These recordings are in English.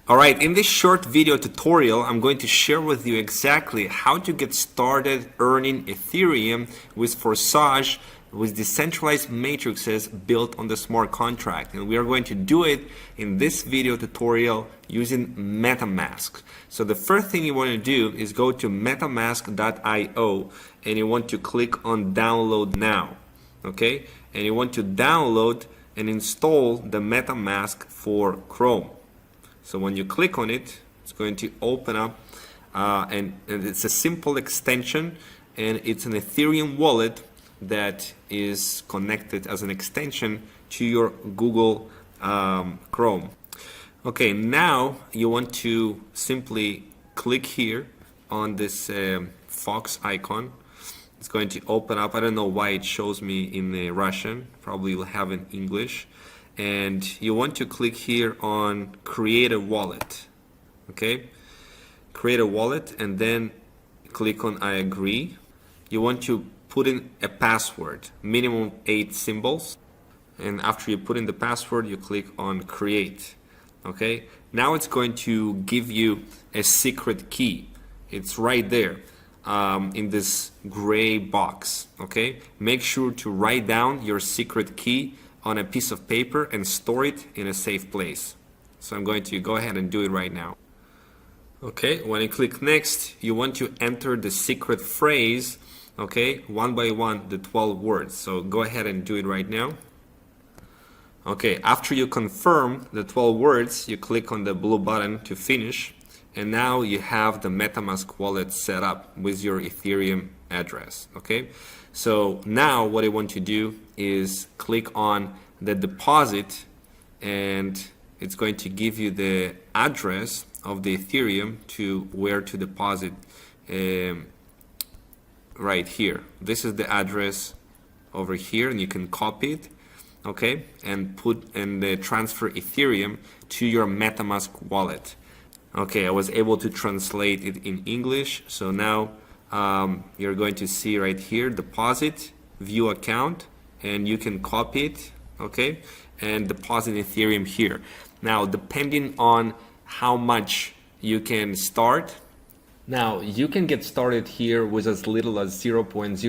Alright, in this short video tutorial, I'm going to share with you exactly how to get started earning Ethereum with Forsage, with decentralized matrices built on the smart contract. And we are going to do it in this video tutorial using MetaMask. So the first thing you want to do is go to metamask.io and you want to click on download now. Okay? And you want to download and install the MetaMask for Chrome. So when you click on it, it's going to open up and it's a simple extension, and it's an Ethereum wallet that is connected as an extension to your Google Chrome. Okay, now you want to simply click here on this fox icon. It's going to open up. I don't know why it shows me in Russian. Probably you'll have in English. And you want to click here on create a wallet. Okay, create a wallet, and then click on I agree. You want to put in a password, minimum 8 symbols, and after you put in the password, you click on create. Okay, now it's going to give you a secret key. It's right there in this gray box. Okay, make sure to write down your secret key on a piece of paper and store it in a safe place. So I'm going to go ahead and do it right now. Okay, when you click next, you want to enter the secret phrase, okay, one by one, the 12 words. So go ahead and do it right now. Okay, after you confirm the 12 words, you click on the blue button to finish, and now you have the MetaMask wallet set up with your Ethereum address. Okay, so now what I want to do is click on the deposit, and it's going to give you the address of the Ethereum to where to deposit right here. This is the address over here, and you can copy it, okay, and put and transfer Ethereum to your MetaMask wallet. Okay, I was able to translate it in English. So now you're going to see right here, deposit, view account, and you can copy it, okay, and deposit Ethereum here. Now, depending on how much you can start, now you can get started here with as little as 0.05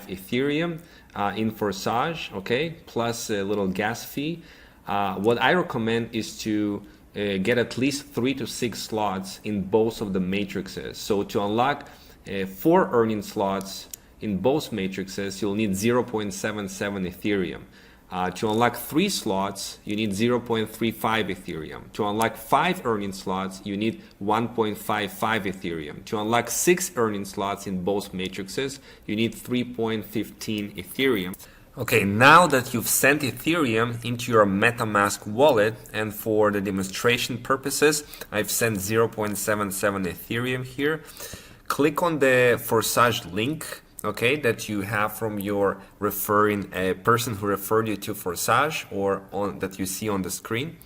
Ethereum in Forsage, okay, plus a little gas fee. What I recommend is to get at least 3 to 6 slots in both of the matrices. So to unlock 4 earning slots in both matrices, you'll need 0.77 Ethereum. To unlock 3 slots, you need 0.35 Ethereum. To unlock 5 earning slots, you need 1.55 Ethereum. To unlock 6 earning slots in both matrices, you need 3.15 Ethereum. Okay, now that you've sent Ethereum into your MetaMask wallet, and for the demonstration purposes, I've sent 0.77 Ethereum here, click on the Forsage link, okay, that you have from your referring person who referred you to Forsage, or on that you see on the screen,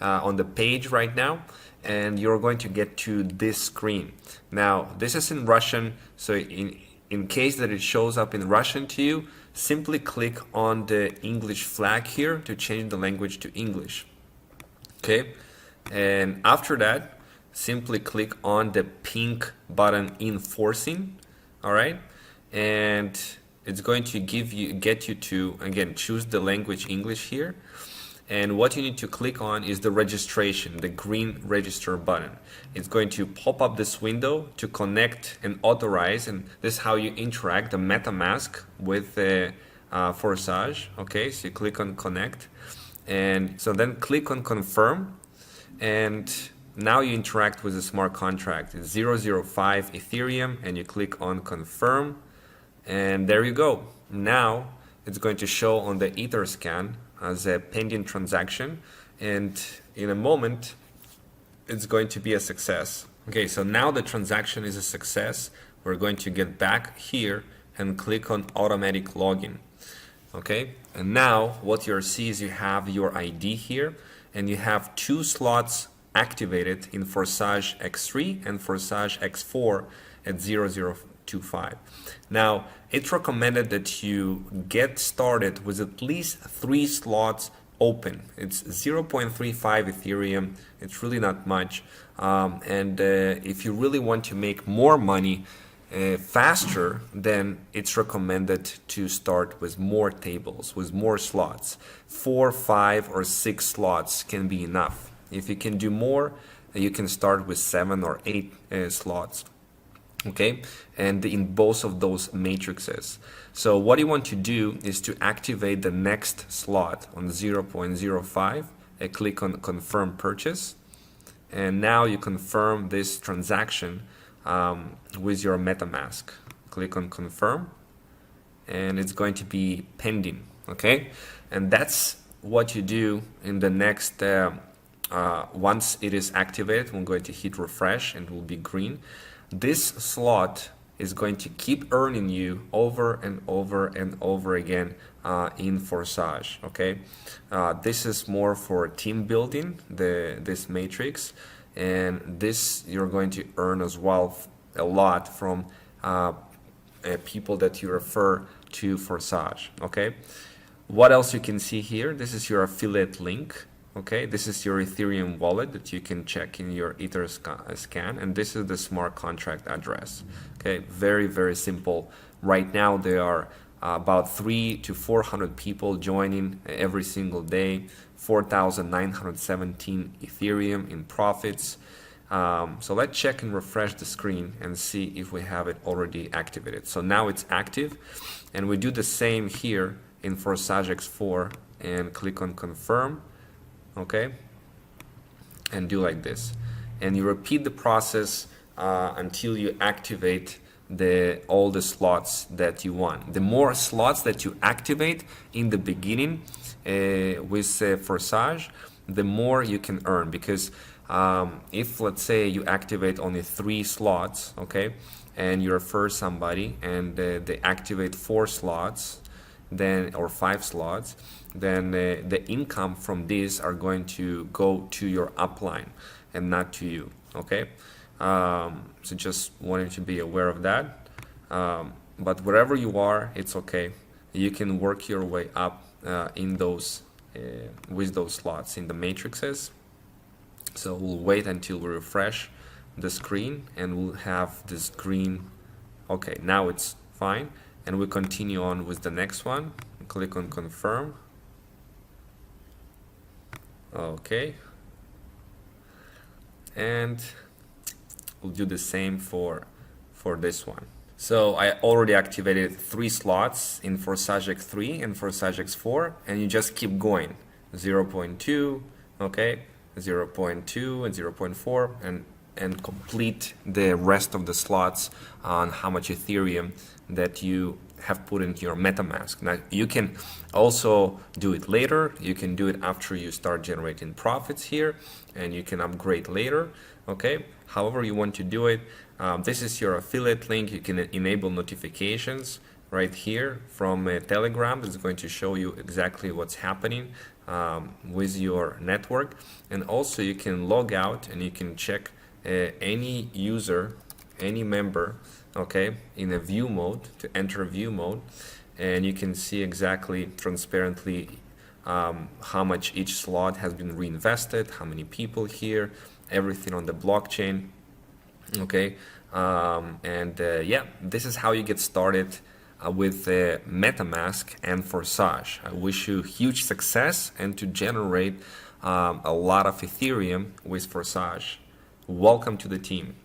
on the page right now, and you're going to get to this screen. Now, this is in Russian, so in case that it shows up in Russian to you, simply click on the English flag here to change the language to English. Okay, and after that, simply click on the pink button enforcing. All right, and it's going to get you to, again, choose the language English here. And what you need to click on is the registration, the green register button. It's going to pop up this window to connect and authorize, and this is how you interact the MetaMask with the Forsage. Okay, so you click on connect, and so then click on confirm, and now you interact with the smart contract. It's 0.05 Ethereum, and you click on confirm, and there you go. Now it's going to show on the Etherscan as a pending transaction, and in a moment it's going to be a success. Okay, so now the transaction is a success. We're going to get back here and click on automatic login. Okay, and now what you'll see is you have your ID here, and you have 2 slots activated in Forsage X3 and Forsage X4 at 0.025. Now, it's recommended that you get started with at least 3 slots open. It's 0.35 Ethereum. It's really not much. And if you really want to make more money faster, then it's recommended to start with more tables, with more slots. 4, 5, or 6 slots can be enough. If you can do more, you can start with 7 or 8 slots. Okay, and in both of those matrices. So what you want to do is to activate the next slot on 0.05, click on confirm purchase, and now you confirm this transaction with your MetaMask. Click on confirm, and it's going to be pending. Okay, and that's what you do in the next once it is activated. We're going to hit refresh and it will be green. This slot is going to keep earning you over and over and over again in Forsage. Okay, this is more for team building, this matrix, and this you're going to earn as well a lot from people that you refer to Forsage. Okay, what else you can see here? This is your affiliate link. Okay, this is your Ethereum wallet that you can check in your Ether scan, and this is the smart contract address. Okay, very, very simple. Right now there are about 300 to 400 people joining every single day, 4,917 Ethereum in profits. So let's check and refresh the screen and see if we have it already activated. So now it's active, and we do the same here in Forsage X4 and click on confirm. Okay, and do like this, and you repeat the process until you activate all the slots that you want. The more slots that you activate in the beginning with Forsage, the more you can earn, because if let's say you activate only 3 slots, okay, and you refer somebody and they activate 4 slots, then or 5 slots, then the income from these are going to go to your upline and not to you. Okay, so just wanted to be aware of that. But wherever you are, it's okay. You can work your way up in those with those slots in the matrices. So we'll wait until we refresh the screen and we'll have this green. Okay, now it's fine, and we continue on with the next one. Click on confirm. Okay, and we'll do the same for this one. So I already activated 3 slots in Forsage X3 and Forsage X4, and you just keep going. 0.2, okay, 0.2 and 0.4, and complete the rest of the slots on how much Ethereum that you have put into your MetaMask. Now you can also do it later. You can do it after you start generating profits here, and you can upgrade later. Okay, however you want to do it. This is your affiliate link. You can enable notifications right here from Telegram. It's going to show you exactly what's happening with your network, and also you can log out and you can check any user, any member, okay, in a view mode, to enter view mode, and you can see exactly transparently how much each slot has been reinvested, how many people here, everything on the blockchain. Okay, yeah, this is how you get started with MetaMask and Forsage. I wish you huge success and to generate a lot of Ethereum with Forsage. Welcome to the team.